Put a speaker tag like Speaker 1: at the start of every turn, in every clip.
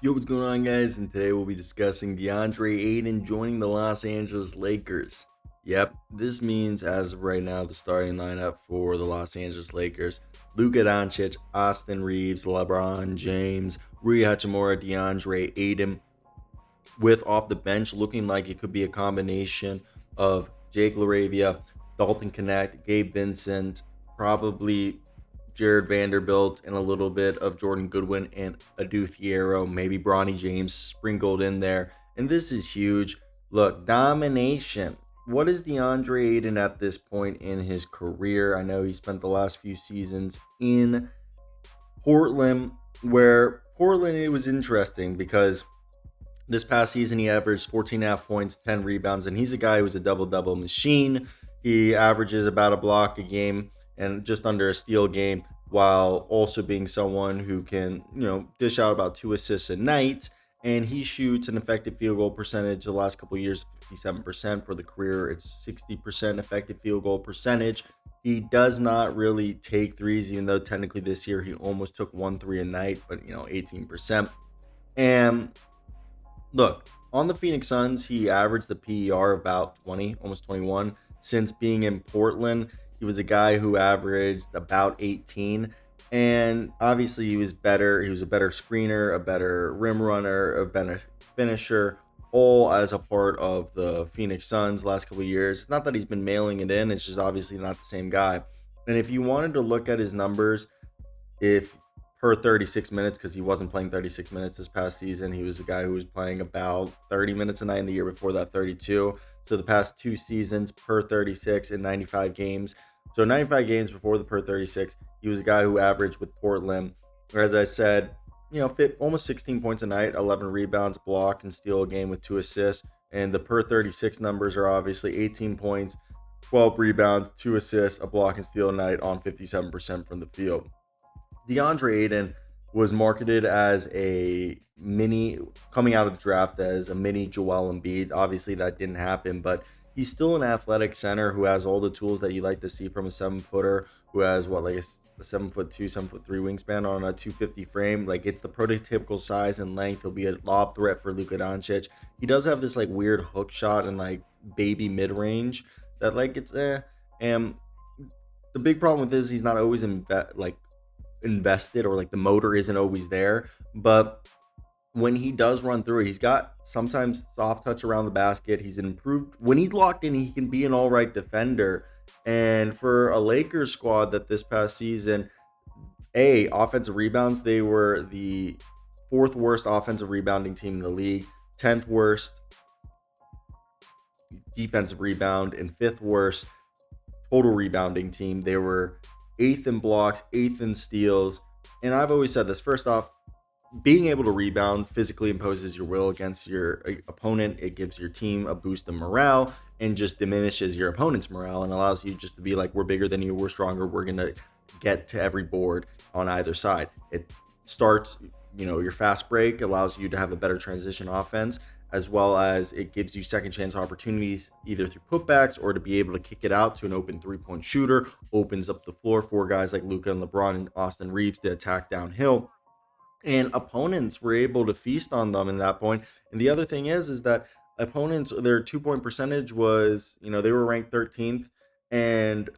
Speaker 1: Yo, what's going on, guys? And today we'll be discussing Deandre Ayton joining the Los Angeles Lakers. Yep, this means as of right now, the starting lineup for the Los Angeles Lakers: Luka Doncic, Austin Reeves, LeBron James, Rui Hachimura, Deandre Ayton, with off the bench looking like it could be a combination of Jake LaRavia, Dalton Connect, Gabe Vincent, probably Jared Vanderbilt, and a little bit of Jordan Goodwin and Adu Thiero, maybe Bronny James sprinkled in there. And this is huge. Look, domination. What is DeAndre Ayton at this point in his career? I know he spent the last few seasons in Portland, where Portland, it was interesting because this past season, he averaged 14.5 points, 10 rebounds, and he's a guy who's a double-double machine. He averages about a block a game and just under a steal a game, while also being someone who can, dish out about 2 assists a night. And he shoots an effective field goal percentage the last couple of years, 57%. For the career, it's 60% effective field goal percentage. He does not really take threes, even though technically this year he almost took 1 3 a night, but 18%. And look, on the Phoenix Suns, he averaged the PER about 20, almost 21. Since being in Portland, he was a guy who averaged about 18. And obviously, he was better. He was a better screener, a better rim runner, a better finisher, all as a part of the Phoenix Suns last couple of years. It's not that he's been mailing it in, it's just obviously not the same guy. And if you wanted to look at his numbers, if per 36 minutes, because he wasn't playing 36 minutes this past season. He was a guy who was playing about 30 minutes a night, in the year before that 32. So the past 2 seasons per 36 in 95 games. So 95 games before the per 36, he was a guy who averaged with Portland, as I said, fit almost 16 points a night, 11 rebounds, block, and steal a game with 2 assists. And the per 36 numbers are obviously 18 points, 12 rebounds, 2 assists, a block, and steal a night on 57% from the field. DeAndre Ayton was marketed as a mini, coming out of the draft as a mini Joel Embiid. Obviously, that didn't happen, but he's still an athletic center who has all the tools that you like to see from a 7 footer, who has like a 7'2", 7'3" wingspan on a 250 frame. Like, it's the prototypical size and length. He'll be a lob threat for Luka Doncic. He does have this like weird hook shot and like baby mid range that like it's And the big problem with this is he's not always invested, or like the motor isn't always there. But when he does run through it, he's got sometimes soft touch around the basket. He's improved when he's locked in. He can be an all right defender. And for a Lakers squad that this past season, offensive rebounds, they were the fourth worst offensive rebounding team in the league, 10th worst defensive rebound, and fifth worst total rebounding team. They were eighth in blocks, eighth in steals. And I've always said this: first off, being able to rebound physically imposes your will against your opponent. It gives your team a boost in morale and just diminishes your opponent's morale and allows you just to be like, we're bigger than you, we're stronger, we're going to get to every board on either side. It starts, your fast break allows you to have a better transition offense, as well as it gives you second chance opportunities either through putbacks or to be able to kick it out to an open 3-point shooter. Opens up the floor for guys like Luka and LeBron and Austin Reeves to attack downhill. And opponents were able to feast on them in that point. And the other thing is that opponents, their 2-point percentage was, they were ranked 13th. And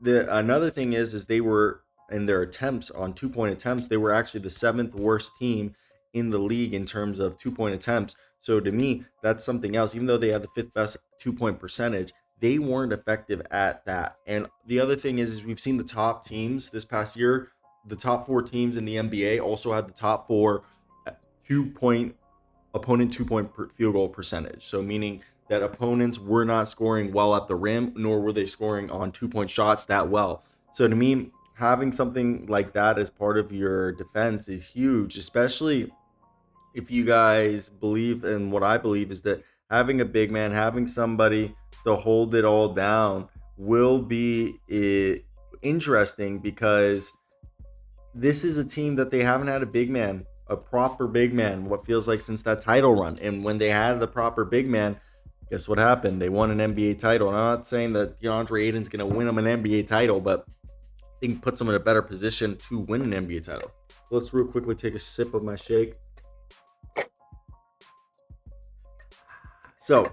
Speaker 1: another thing is they were, in their attempts on 2-point attempts, they were actually the 7th worst team in the league in terms of 2-point attempts. So to me, that's something else. Even though they had the 5th best 2-point percentage, they weren't effective at that. And the other thing is we've seen the top teams this past year. The top 4 teams in the NBA also had the top 4 2-point opponent 2-point field goal percentage. So meaning that opponents were not scoring well at the rim, nor were they scoring on 2-point shots that well. So to me, having something like that as part of your defense is huge, especially if you guys believe in what I believe is that having a big man, having somebody to hold it all down will be interesting, because this is a team that they haven't had a big man, a proper big man, what feels like since that title run. And when they had the proper big man, guess what happened? They won an NBA title. And I'm not saying that DeAndre Ayton's going to win them an NBA title, but I think puts them in a better position to win an NBA title. Let's real quickly take a sip of my shake. So,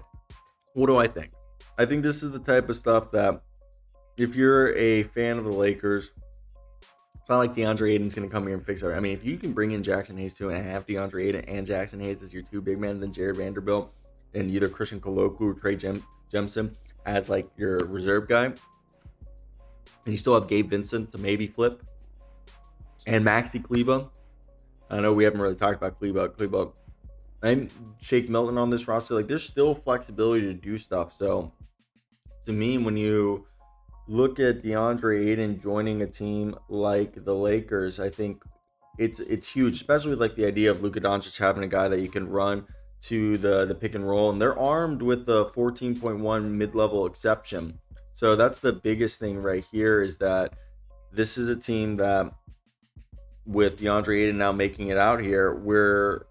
Speaker 1: what do I think? I think this is the type of stuff that if you're a fan of the Lakers, it's not like DeAndre Ayton's going to come here and fix it. I mean, if you can bring in Jackson Hayes too and have DeAndre Ayton and Jackson Hayes as your two big men, then Jared Vanderbilt and either Christian Colocu or Trey Jemison as like your reserve guy, and you still have Gabe Vincent to maybe flip, and Maxi Kleba. I know we haven't really talked about Kleba, and Shake Milton on this roster. Like, there's still flexibility to do stuff. So, to me, when you look at DeAndre Ayton joining a team like the Lakers, I think it's huge, especially with like the idea of Luka Doncic having a guy that you can run to the pick and roll, and they're armed with the 14.1 mid-level exception. So that's the biggest thing right here, is that this is a team that, with DeAndre Ayton now making it out here, we're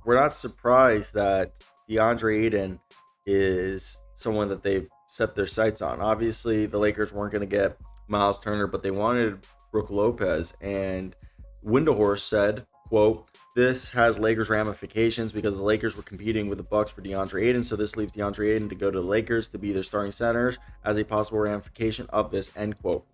Speaker 1: not surprised that DeAndre Ayton is someone that they've set their sights on. Obviously, the Lakers weren't going to get Miles Turner, but they wanted Brook Lopez. And Windhorst said, quote, "This has Lakers ramifications because the Lakers were competing with the Bucks for DeAndre Ayton, so this leaves DeAndre Ayton to go to the Lakers to be their starting centers as a possible ramification of this," end quote.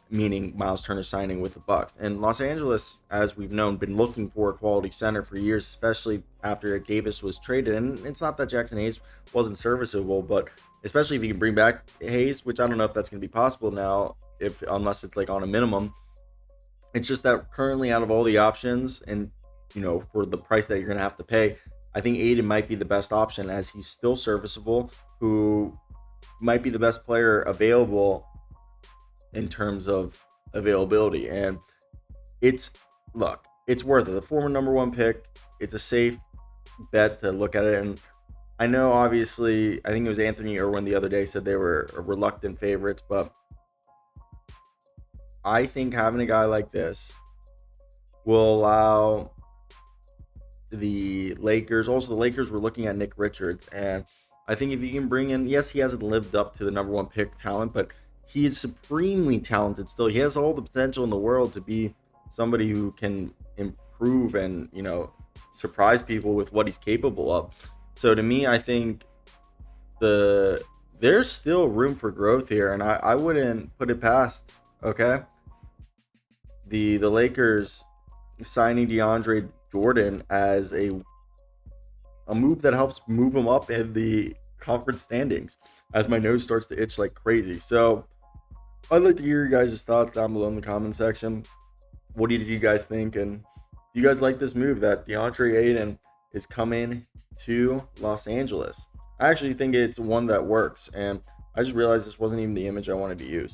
Speaker 1: Meaning Miles Turner signing with the Bucks. And Los Angeles, as we've known, been looking for a quality center for years, especially after Davis was traded. And it's not that Jackson Hayes wasn't serviceable, but especially if you can bring back Hayes, which I don't know if that's going to be possible now, unless it's like on a minimum. It's just that currently, out of all the options, and for the price that you're going to have to pay, I think Ayton might be the best option, as he's still serviceable, who might be the best player available in terms of availability. And it's worth it. The former number one pick, it's a safe bet to look at it. And I know, obviously, I think it was Anthony Irwin the other day said they were reluctant favorites, but I think having a guy like this will allow the Lakers. Also, the Lakers were looking at Nick Richards, and I think if you can bring in, yes, he hasn't lived up to the number one pick talent, but he is supremely talented still. He has all the potential in the world to be somebody who can improve and, surprise people with what he's capable of. So to me, I think there's still room for growth here, and I wouldn't put it past, okay, the Lakers signing DeAndre Jordan as a move that helps move him up in the conference standings, as my nose starts to itch like crazy. So I'd like to hear your guys' thoughts down below in the comment section. What did you guys think? And do you guys like this move that DeAndre Ayton is coming to Los Angeles? I actually think it's one that works, and I just realized this wasn't even the image I wanted to use.